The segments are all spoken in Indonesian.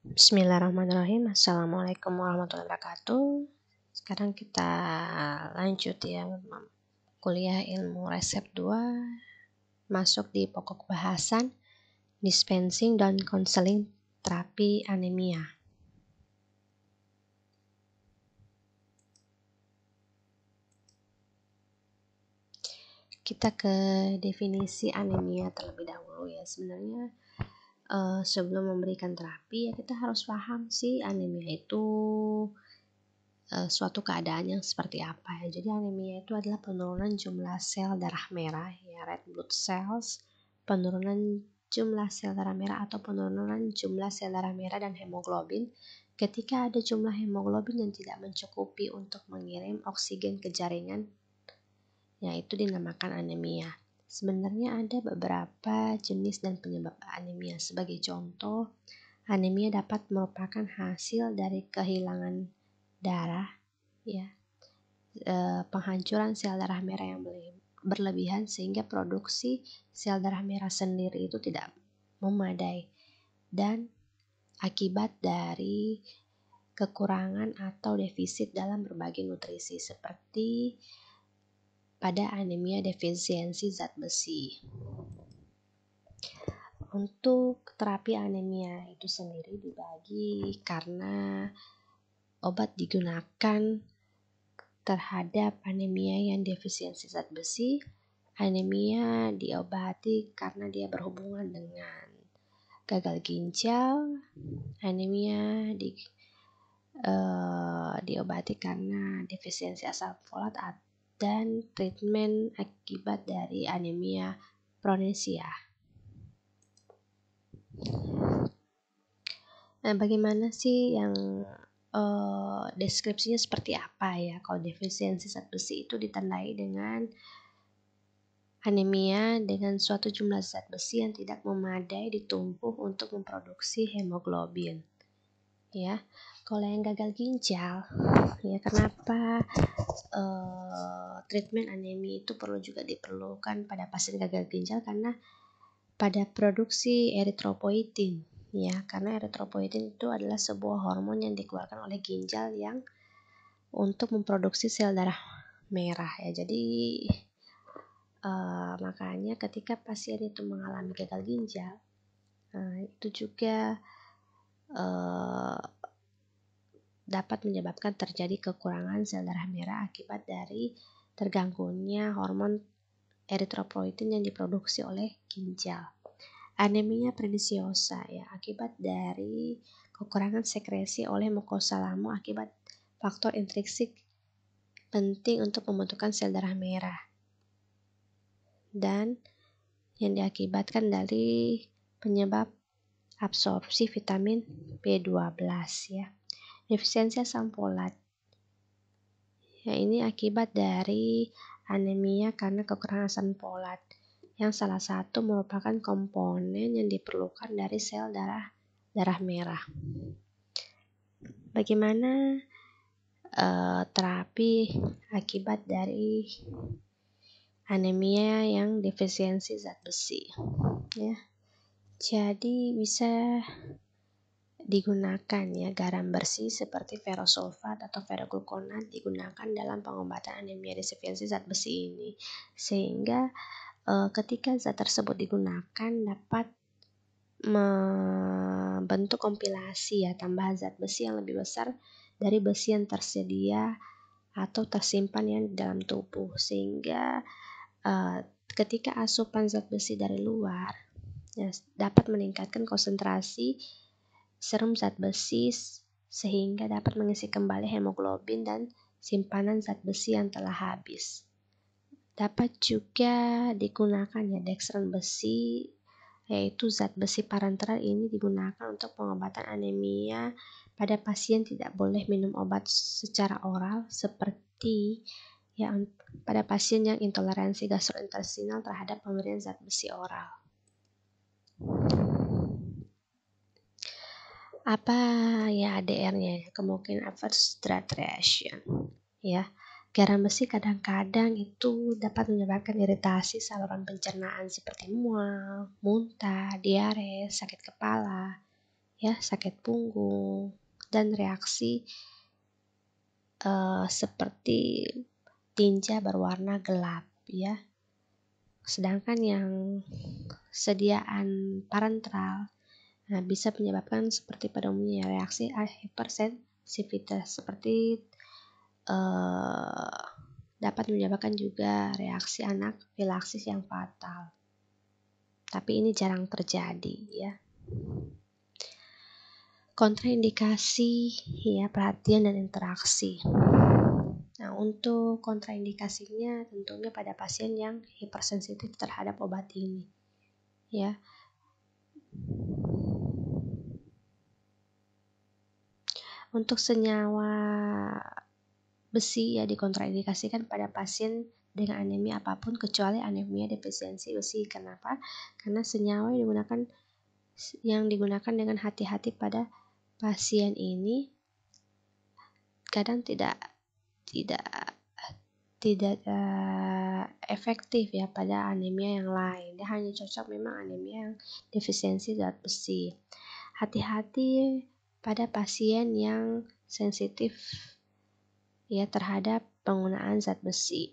Bismillahirrahmanirrahim. Assalamualaikum warahmatullahi wabarakatuh. Sekarang kita lanjut ya, kuliah ilmu resep 2, masuk di pokok bahasan dispensing dan konseling terapi anemia. Kita ke definisi anemia terlebih dahulu ya. Sebenarnya sebelum memberikan terapi ya kita harus paham sih anemia itu suatu keadaan yang seperti apa ya. Jadi anemia itu adalah penurunan jumlah sel darah merah ya, red blood cells, penurunan jumlah sel darah merah atau penurunan jumlah sel darah merah dan hemoglobin ketika ada jumlah hemoglobin yang tidak mencukupi untuk mengirim oksigen ke jaringan, yaitu dinamakan anemia. Sebenarnya ada beberapa jenis dan penyebab anemia. Sebagai contoh, anemia dapat merupakan hasil dari kehilangan darah ya, penghancuran sel darah merah yang berlebihan sehingga produksi sel darah merah sendiri itu tidak memadai, dan akibat dari kekurangan atau defisit dalam berbagai nutrisi seperti pada anemia defisiensi zat besi. Untuk terapi anemia itu sendiri dibagi karena obat digunakan terhadap anemia yang defisiensi zat besi. Anemia diobati karena dia berhubungan dengan gagal ginjal. Anemia diobati karena defisiensi asam folat dan treatment akibat dari anemia pronesia. Nah, bagaimana sih yang deskripsinya seperti apa ya? Kalau defisiensi zat besi itu ditandai dengan anemia dengan suatu jumlah zat besi yang tidak memadai di tubuh untuk memproduksi hemoglobin. Ya, kalau yang gagal ginjal, ya kenapa treatment anemia itu juga diperlukan pada pasien gagal ginjal? Karena pada produksi eritropoietin. Ya, karena eritropoietin itu adalah sebuah hormon yang dikeluarkan oleh ginjal yang untuk memproduksi sel darah merah ya. Jadi makanya ketika pasien itu mengalami gagal ginjal, itu juga dapat menyebabkan terjadi kekurangan sel darah merah akibat dari terganggunya hormon eritropoietin yang diproduksi oleh ginjal. Anemia perniciosa ya, akibat dari kekurangan sekresi oleh mukosa lambung akibat faktor intrinsik penting untuk pembentukan sel darah merah dan yang diakibatkan dari penyebab absorpsi vitamin B12 ya. Defisiensi asam folat ya, ini akibat dari anemia karena kekurangan asam folat yang salah satu merupakan komponen yang diperlukan dari sel darah merah. Bagaimana terapi akibat dari anemia yang defisiensi zat besi ya? Jadi bisa digunakan ya garam bersih seperti ferrosulfat atau ferrogluconat digunakan dalam pengobatan anemia defisiensi zat besi ini, sehingga ketika zat tersebut digunakan dapat membentuk kompilasi ya tambahan zat besi yang lebih besar dari besi yang tersedia atau tersimpan yang dalam tubuh, sehingga ketika asupan zat besi dari luar ya, dapat meningkatkan konsentrasi serum zat besi sehingga dapat mengisi kembali hemoglobin dan simpanan zat besi yang telah habis. Dapat juga digunakan ya dextran besi, yaitu zat besi parenteral. Ini digunakan untuk pengobatan anemia pada pasien tidak boleh minum obat secara oral seperti ya pada pasien yang intoleransi gastrointestinal terhadap pemberian zat besi oral. Apa ya ADR-nya? Kemungkinan adverse drug reaction ya. Garam besi kadang-kadang itu dapat menyebabkan iritasi saluran pencernaan seperti mual, muntah, diare, sakit kepala, ya, sakit punggung, dan reaksi seperti tinja berwarna gelap, ya. Sedangkan yang sediaan parenteral bisa menyebabkan seperti pada umumnya reaksi hypersensitivitas, seperti dapat menyebabkan juga reaksi anafilaksis yang fatal. Tapi ini jarang terjadi, ya. Kontraindikasi, ya, perhatian dan interaksi. Nah, untuk kontraindikasinya tentunya pada pasien yang hipersensitif terhadap obat ini, ya. Untuk senyawa besi, ya, dikontraindikasikan pada pasien dengan anemia apapun kecuali anemia defisiensi besi. Kenapa? Karena senyawa yang digunakan dengan hati-hati pada pasien ini kadang tidak efektif, ya, pada anemia yang lain. Dia hanya cocok memang anemia yang defisiensi zat besi. Hati-hati pada pasien yang sensitif, ya, terhadap penggunaan zat besi.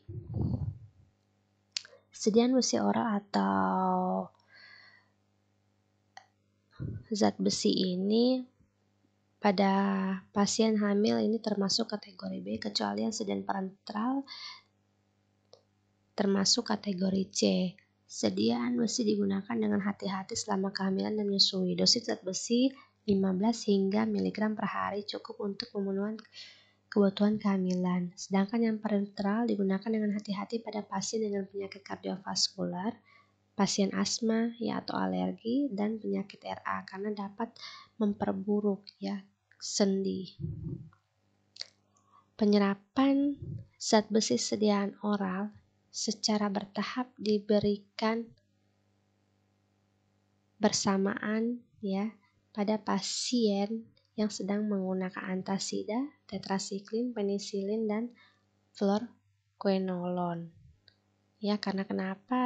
Sediaan besi oral atau zat besi ini pada pasien hamil ini termasuk kategori B, kecuali yang sediaan parenteral termasuk kategori C. Sediaan besi digunakan dengan hati-hati selama kehamilan dan menyusui. Dosis zat besi 15 hingga mg per hari cukup untuk memenuhi kebutuhan kehamilan. Sedangkan yang parenteral digunakan dengan hati-hati pada pasien dengan penyakit kardiovaskular, pasien asma, ya, atau alergi, dan penyakit RA karena dapat memperburuk, ya, sendi. Penyerapan zat besi sediaan oral secara bertahap diberikan bersamaan, ya, pada pasien yang sedang menggunakan antasida, tetrasiklin, penisilin, dan fluoroquinolone. Ya, karena kenapa?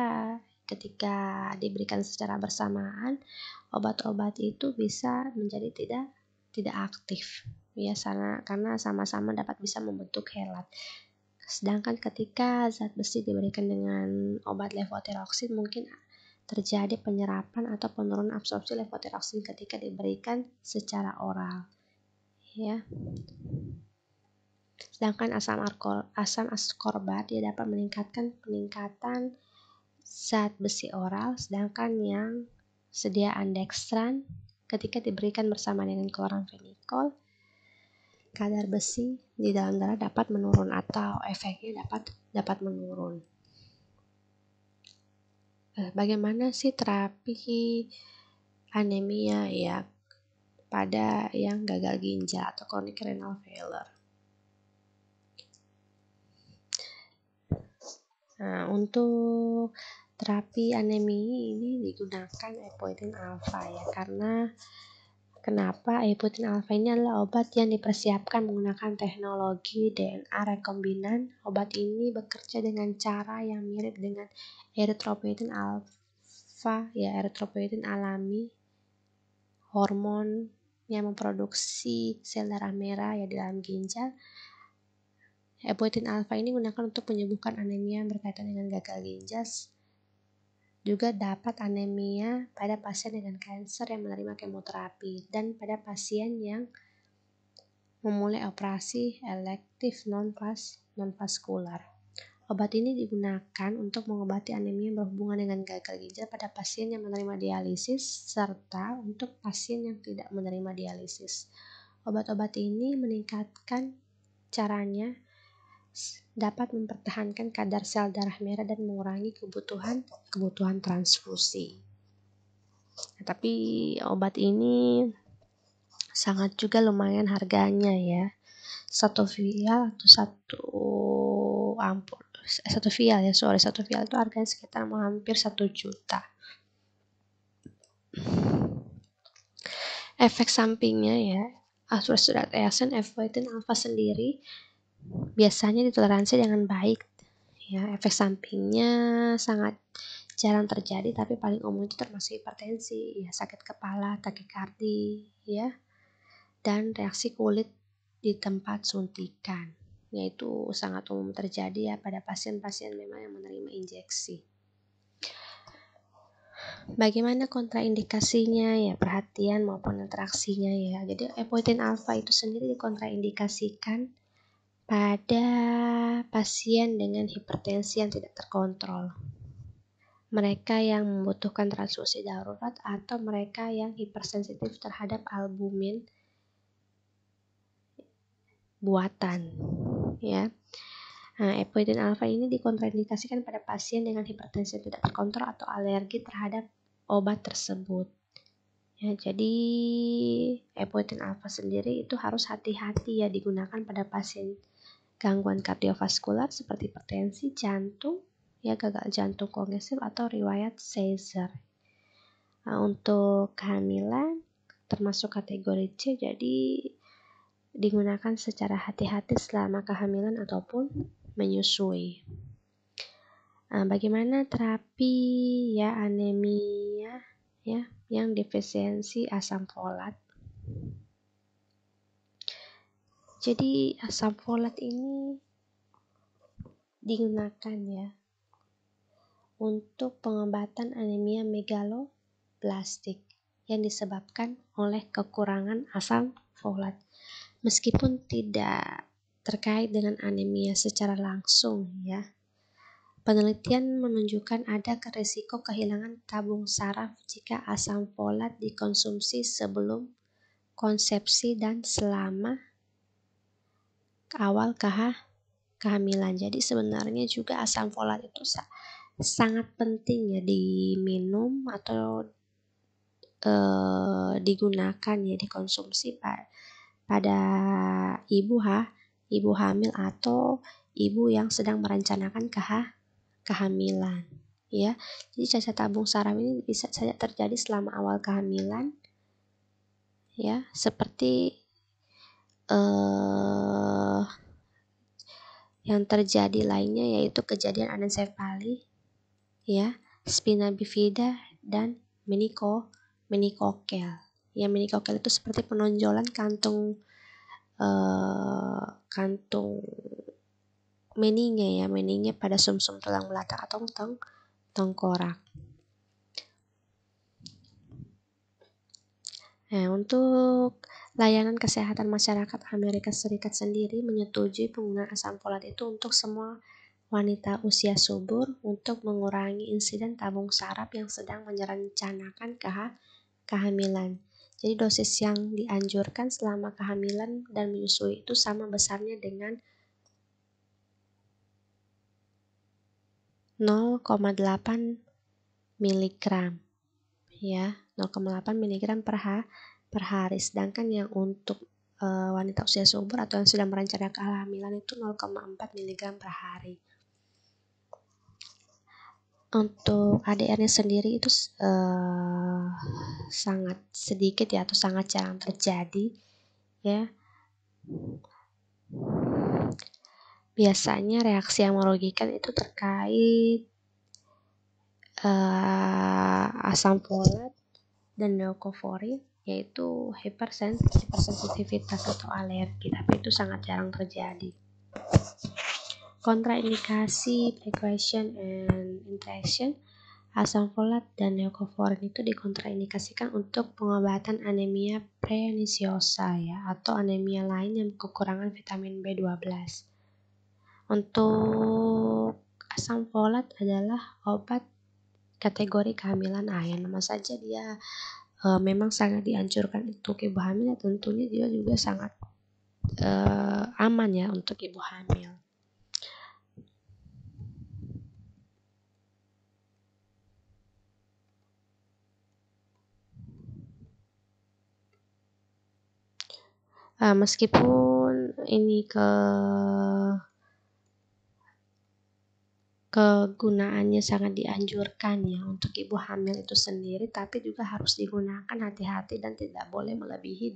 Ketika diberikan secara bersamaan, obat-obat itu bisa menjadi tidak aktif, ya, karena sama-sama dapat bisa membentuk helat. Sedangkan ketika zat besi diberikan dengan obat levotiroxin, mungkin terjadi penyerapan atau penurunan absorpsi levotiroxin ketika diberikan secara oral, ya. Sedangkan asam ascorbat dia dapat peningkatan zat besi oral, sedangkan yang sediaan dextran ketika diberikan bersama dengan chloramphenicol, kadar besi di dalam darah dapat menurun atau efeknya dapat menurun. Bagaimana sih terapi anemia, ya, pada yang gagal ginjal atau chronic renal failure? Nah, untuk terapi anemia ini digunakan epoetin alfa, ya, karena kenapa? Epoetin alfa ini adalah obat yang dipersiapkan menggunakan teknologi DNA rekombinan. Obat ini bekerja dengan cara yang mirip dengan eritropoietin alfa, ya, eritropoietin alami, hormon yang memproduksi sel darah merah, ya, di dalam ginjal. Epoetin alfa ini digunakan untuk menyembuhkan anemia yang berkaitan dengan gagal ginjal. Juga dapat anemia pada pasien dengan kanker yang menerima kemoterapi dan pada pasien yang memulai operasi elektif non-vaskular. Obat ini digunakan untuk mengobati anemia yang berhubungan dengan gagal ginjal pada pasien yang menerima dialisis serta untuk pasien yang tidak menerima dialisis. Obat-obat ini meningkatkan caranya dapat mempertahankan kadar sel darah merah dan mengurangi kebutuhan transfusi. Nah, tapi obat ini sangat juga lumayan harganya, ya. Satu vial itu harganya sekitar hampir 1 juta. Efek sampingnya, ya, surat easin epoetin alfa sendiri biasanya ditoleransi dengan baik, ya. Efek sampingnya sangat jarang terjadi tapi paling umum itu termasuk hipertensi, ya sakit kepala, takikardi, ya, dan reaksi kulit di tempat suntikan, yaitu sangat umum terjadi ya pada pasien-pasien memang yang menerima injeksi. Bagaimana kontraindikasinya ya, perhatian maupun interaksinya ya. Jadi epoetin alfa itu sendiri dikontraindikasikan pada pasien dengan hipertensi yang tidak terkontrol, mereka yang membutuhkan transfusi darurat, atau mereka yang hipersensitif terhadap albumin buatan ya. Nah, epoetin alfa ini dikontraindikasikan pada pasien dengan hipertensi yang tidak terkontrol atau alergi terhadap obat tersebut. Ya, jadi epoetin alfa sendiri itu harus hati-hati ya digunakan pada pasien gangguan kardiovaskular seperti hipertensi, jantung, ya gagal jantung kongesif atau riwayat Seizure. Nah, untuk kehamilan termasuk kategori C, jadi digunakan secara hati-hati selama kehamilan ataupun menyusui. Nah, bagaimana terapi ya anemia ya yang defisiensi asam folat? Jadi asam folat ini digunakan ya untuk pengobatan anemia megaloblastik yang disebabkan oleh kekurangan asam folat. Meskipun tidak terkait dengan anemia secara langsung ya, penelitian menunjukkan ada risiko kehilangan tabung saraf jika asam folat dikonsumsi sebelum konsepsi dan selama awal kehamilan. Jadi sebenarnya juga asam folat itu sangat penting ya diminum atau digunakan ya dikonsumsi pada ibu hamil atau ibu yang sedang merencanakan kehamilan ya. Jadi cacat tabung saraf ini bisa saja terjadi selama awal kehamilan ya, seperti yang terjadi lainnya yaitu kejadian anensefali ya, spina bifida dan menikokel. Ya, menikokel itu seperti penonjolan kantung meninge pada sumsum tulang belakang atau tengkorak. Nah, untuk layanan kesehatan masyarakat Amerika Serikat sendiri menyetujui penggunaan asam folat itu untuk semua wanita usia subur untuk mengurangi insiden tabung saraf yang sedang merencanakan kehamilan. Jadi dosis yang dianjurkan selama kehamilan dan menyusui itu sama besarnya dengan 0,8 mg ya, 0,8 mg per hari. Sedangkan yang untuk wanita usia subur atau yang sedang merencanakan kehamilan itu 0,4 mg per hari. Untuk ADR-nya sendiri itu sangat sedikit ya atau sangat jarang terjadi ya. Biasanya reaksi yang merugikan itu terkait asam folat dan leukovorin, yaitu hipersensitivitas atau alergi, tapi itu sangat jarang terjadi. Kontraindikasi, precaution and interaction, asam folat dan leukovorin itu dikontraindikasikan untuk pengobatan anemia perniciosa ya, atau anemia lain yang kekurangan vitamin B12. Untuk asam folat adalah obat kategori kehamilan ayam, nama saja dia memang sangat dianjurkan untuk ibu hamil, tentunya dia juga sangat aman ya untuk ibu hamil. Meskipun ini kegunaannya sangat dianjurkan ya untuk ibu hamil itu sendiri, tapi juga harus digunakan hati-hati dan tidak boleh melebihi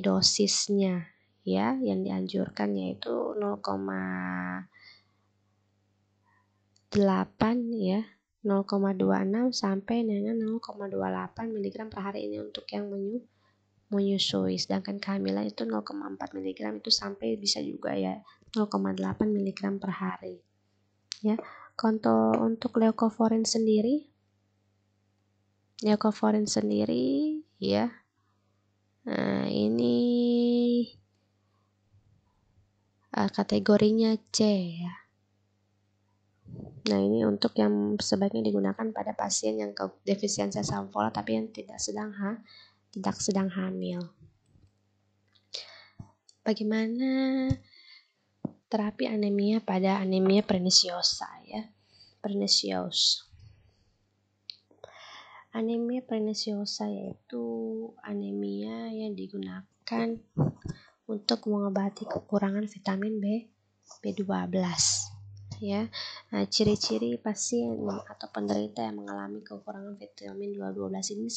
dosisnya ya. Yang dianjurkan yaitu 0,8 ya 0,26 sampai dengan 0,28 mg per hari ini untuk yang menyusui, sedangkan kehamilan itu 0,4 mg itu sampai bisa juga ya 0,8 mg per hari ya. Untuk leukovorin sendiri ya, nah ini kategorinya C ya. Nah, ini untuk yang sebaiknya digunakan pada pasien yang defisiensi asam folat tapi yang tidak sedang hamil. Bagaimana terapi anemia pada anemia perniciosa ya? Anemia perniciosa yaitu anemia yang digunakan untuk mengobati kekurangan vitamin B12 ya. Nah, ciri-ciri pasien atau penderita yang mengalami kekurangan vitamin B12 ini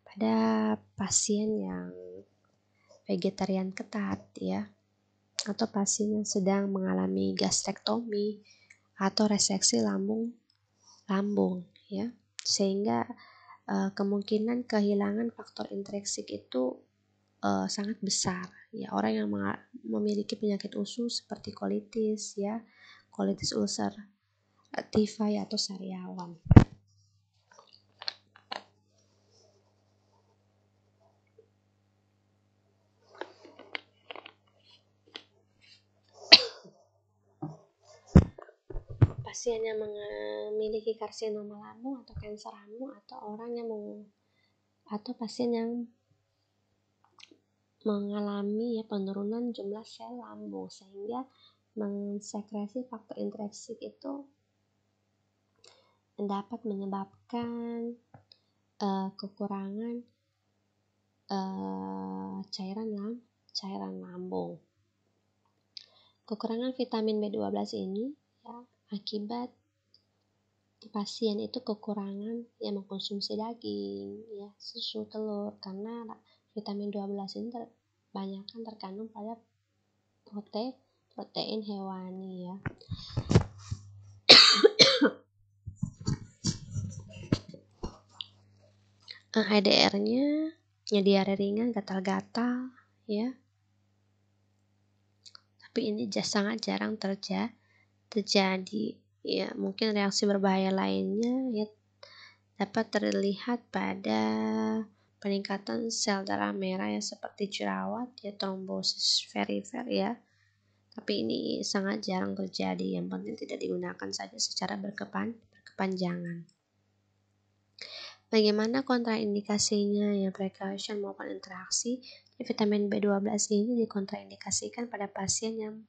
pada pasien yang vegetarian ketat ya, atau pasien yang sedang mengalami gastrektomi atau reseksi lambung ya, sehingga kemungkinan kehilangan faktor intrinsik itu sangat besar ya. Orang yang memiliki penyakit usus seperti kolitis ya, kolitis ulcer tifai atau sariawan. Pasien yang memiliki karsinoma lambung atau kanker lambung, atau pasien yang mengalami penurunan jumlah sel lambung sehingga mensekresi faktor intrinsik itu dapat menyebabkan kekurangan cairan lambung. Kekurangan vitamin B12 ini ya akibat pasien itu kekurangan yang mengkonsumsi daging ya, susu, telur, karena vitamin B12 ini kebanyakan terkandung pada protein hewani ya. HDR-nya diare ringan, gatal-gatal ya. Tapi ini sangat jarang terjadi ya. Mungkin reaksi berbahaya lainnya ya dapat terlihat pada peningkatan sel darah merah ya, seperti jerawat ya, trombosis perifer ya. Tapi ini sangat jarang terjadi. Yang penting tidak digunakan saja secara berkepanjangan. Bagaimana kontraindikasinya ya, precaution maupun interaksi? Vitamin B12 ini dikontraindikasikan pada pasien yang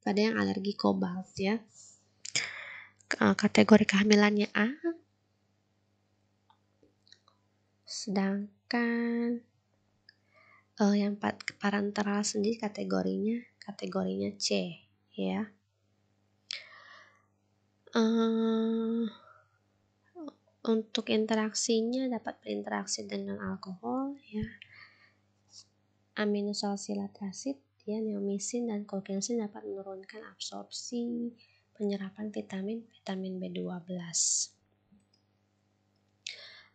alergi kobalt ya. Kategori kehamilannya A. Sedangkan yang parenteral sendiri kategorinya C ya. Untuk interaksinya dapat berinteraksi dengan alkohol ya, aminosalsilat asid ya, neomycin dan colchicine dapat menurunkan absorpsi penyerapan vitamin B12.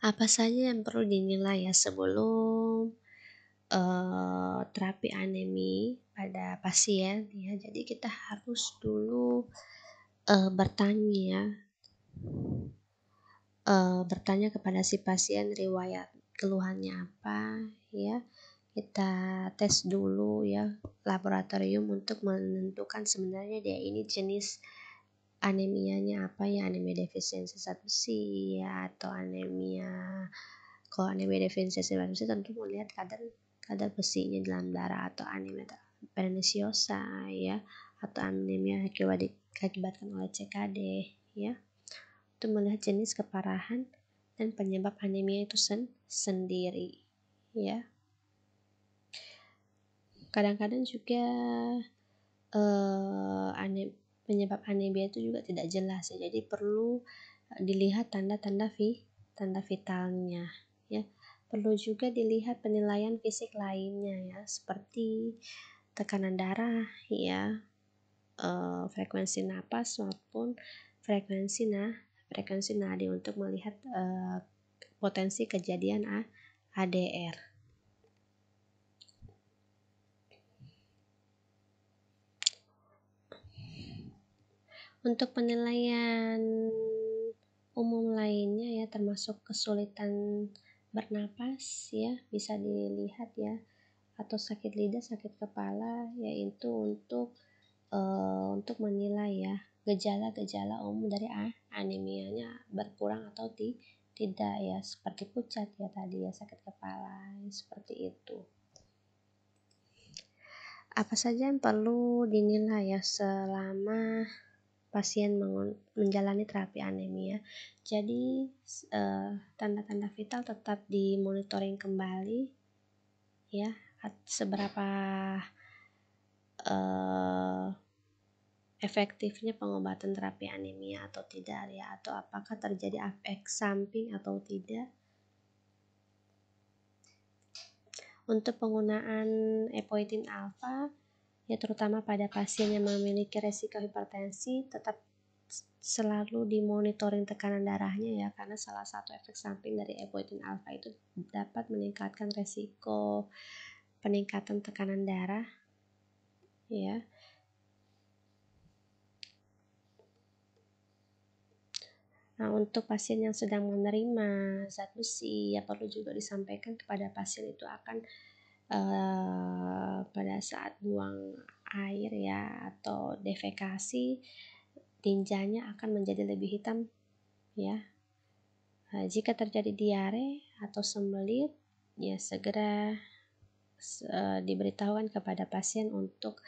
Apa saja yang perlu dinilai ya sebelum terapi anemi pada pasien ya. Jadi kita harus dulu bertanya kepada si pasien riwayat keluhannya apa ya. Kita tes dulu ya laboratorium untuk menentukan sebenarnya dia ini jenis anemianya apa ya, anemia defisiensi zat besi ya, atau anemia. Kalau anemia defisiensi zat besi tentu melihat kadar besinya dalam darah, atau anemia perniciosa ya, atau anemia akibatkan oleh CKD ya, untuk melihat jenis keparahan dan penyebab anemia itu sendiri ya. Kadang-kadang juga penyebab anemia itu juga tidak jelas ya, jadi perlu dilihat tanda-tanda vitalnya ya. Perlu juga dilihat penilaian fisik lainnya ya, seperti tekanan darah ya, frekuensi napas maupun frekuensi nadi untuk melihat potensi kejadian ADR. Untuk penilaian umum lainnya ya, termasuk kesulitan bernapas ya, bisa dilihat ya, atau sakit lidah, sakit kepala, yaitu untuk menilai ya gejala-gejala umum dari anemianya berkurang atau tidak ya, seperti pucat ya tadi ya, sakit kepala seperti itu. Apa saja yang perlu dinilai ya selama pasien menjalani terapi anemia. Jadi tanda-tanda vital tetap dimonitoring kembali ya, seberapa efektifnya pengobatan terapi anemia atau tidak ya, atau apakah terjadi efek samping atau tidak. Untuk penggunaan epoetin alfa ya, terutama pada pasien yang memiliki resiko hipertensi, tetap selalu dimonitoring tekanan darahnya ya, karena salah satu efek samping dari epoetin alfa itu dapat meningkatkan resiko peningkatan tekanan darah ya. Nah, untuk pasien yang sedang menerima zat besi ya, perlu juga disampaikan kepada pasien itu akan pada saat buang air ya atau defekasi, tinjanya akan menjadi lebih hitam ya. Jika terjadi diare atau sembelit ya, segera diberitahukan kepada pasien untuk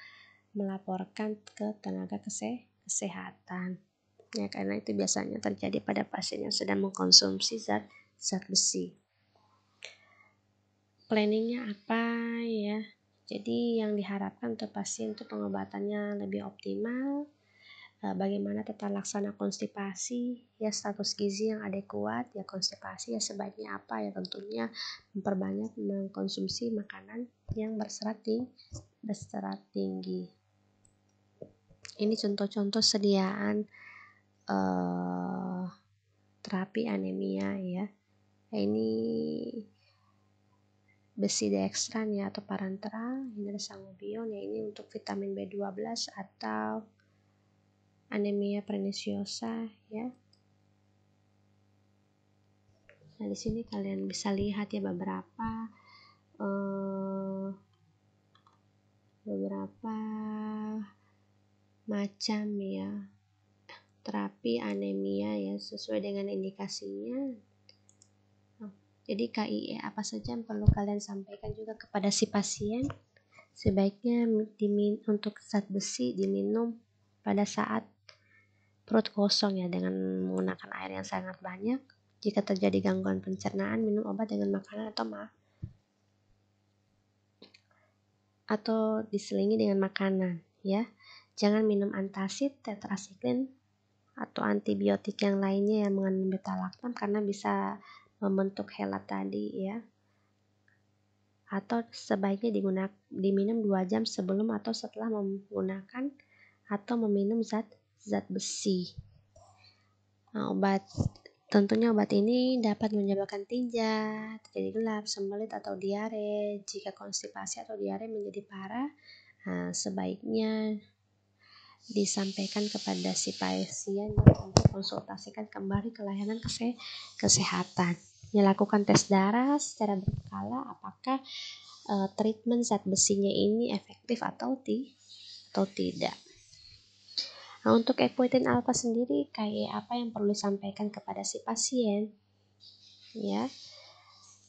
melaporkan ke tenaga kesehatan ya, karena itu biasanya terjadi pada pasien yang sedang mengkonsumsi zat besi. Planningnya apa ya? Jadi yang diharapkan untuk pasien itu pengobatannya lebih optimal, bagaimana tata laksana konstipasi ya, status gizi yang adekuat ya, konstipasi ya sebaiknya apa ya, tentunya memperbanyak mengkonsumsi makanan yang berserat tinggi. Ini contoh-contoh sediaan terapi anemia ya. Ini besi dextran ya, atau parenteral, ini ada sangobion ya, ini untuk vitamin B12 atau anemia perniciosa ya. Nah, di sini kalian bisa lihat ya beberapa macam ya terapi anemia ya, sesuai dengan indikasinya. Jadi KIE apa saja yang perlu kalian sampaikan juga kepada si pasien. Sebaiknya untuk zat besi diminum pada saat perut kosong ya, dengan menggunakan air yang sangat banyak. Jika terjadi gangguan pencernaan, minum obat dengan makanan atau diselingi dengan makanan ya. Jangan minum antacid, tetrasiklin atau antibiotik yang lainnya yang mengandung beta-laktam, karena bisa membentuk helat tadi ya. Atau sebaiknya diminum 2 jam sebelum atau setelah menggunakan atau meminum zat besi. Nah, tentunya obat ini dapat menyebabkan tinja, terjadi gelap, sembelit atau diare. Jika konstipasi atau diare menjadi parah, sebaiknya disampaikan kepada si pasien untuk konsultasikan kembali ke layanan kesehatan. Lakukan tes darah secara berkala apakah treatment zat besinya ini efektif atau tidak. Nah, untuk epoetin alfa sendiri, kayak apa yang perlu disampaikan kepada si pasien ya.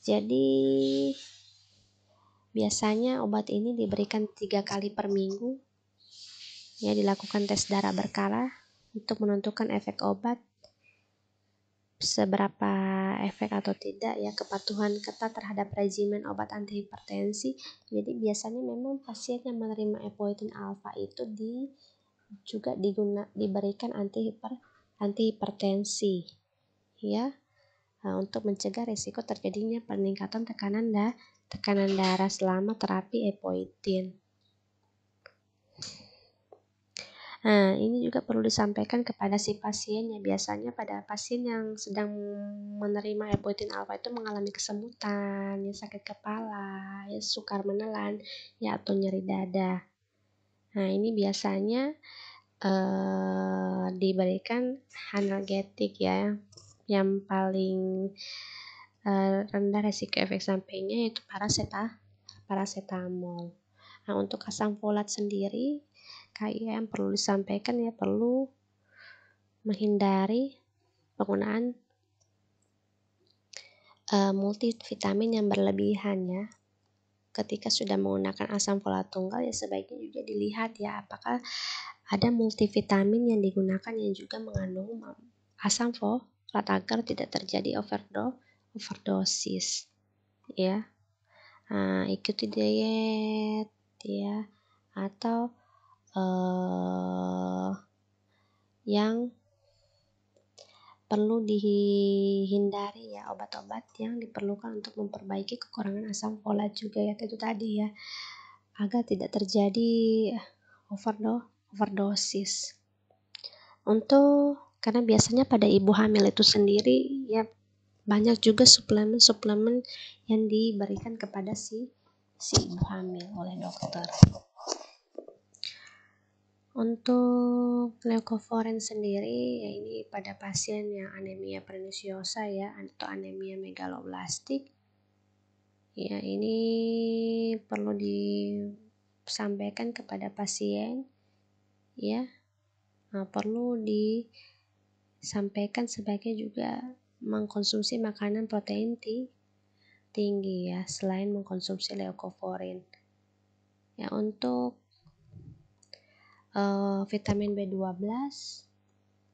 Jadi biasanya obat ini diberikan 3 kali per minggu ya, dilakukan tes darah berkala untuk menentukan efek obat, seberapa efek atau tidak ya, kepatuhan ketat terhadap regimen obat antihipertensi. Jadi biasanya memang pasien yang menerima epoetin alfa itu juga diberikan antihipertensi ya, untuk mencegah risiko terjadinya peningkatan tekanan darah selama terapi epoetin. Nah, ini juga perlu disampaikan kepada si pasien ya. Biasanya pada pasien yang sedang menerima epoetin alfa itu mengalami kesemutan, ya, sakit kepala, ya, sukar menelan, ya, atau nyeri dada. Nah, ini biasanya diberikan analgetik ya, yang paling rendah resiko efek sampingnya yaitu paracetamol. Nah, untuk asam folat sendiri, KIM perlu disampaikan ya, perlu menghindari penggunaan multivitamin yang berlebihan ya. Ketika sudah menggunakan asam folat tunggal ya sebaiknya juga dilihat ya apakah ada multivitamin yang digunakan yang juga mengandung asam folat agar tidak terjadi overdosis ya. Nah, ikuti diet ya, atau yang perlu dihindari ya, obat-obat yang diperlukan untuk memperbaiki kekurangan asam folat juga ya, itu tadi ya, agar tidak terjadi overdosis. Karena biasanya pada ibu hamil itu sendiri ya banyak juga suplemen-suplemen yang diberikan kepada si ibu hamil oleh dokter. Untuk leukovorin sendiri ya ini pada pasien yang anemia pernisiosa ya atau anemia megaloblastik ya, ini perlu disampaikan kepada pasien ya. Perlu disampaikan sebaiknya juga mengkonsumsi makanan protein tinggi ya selain mengkonsumsi leukovorin ya. Untuk vitamin B12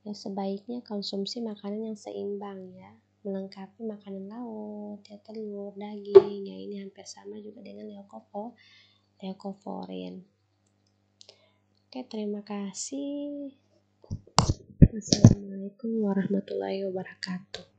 ya sebaiknya konsumsi makanan yang seimbang ya, melengkapi makanan laut ya, telur, daging ya, ini hampir sama juga dengan leukovorin. Oke, terima kasih. Assalamualaikum warahmatullahi wabarakatuh.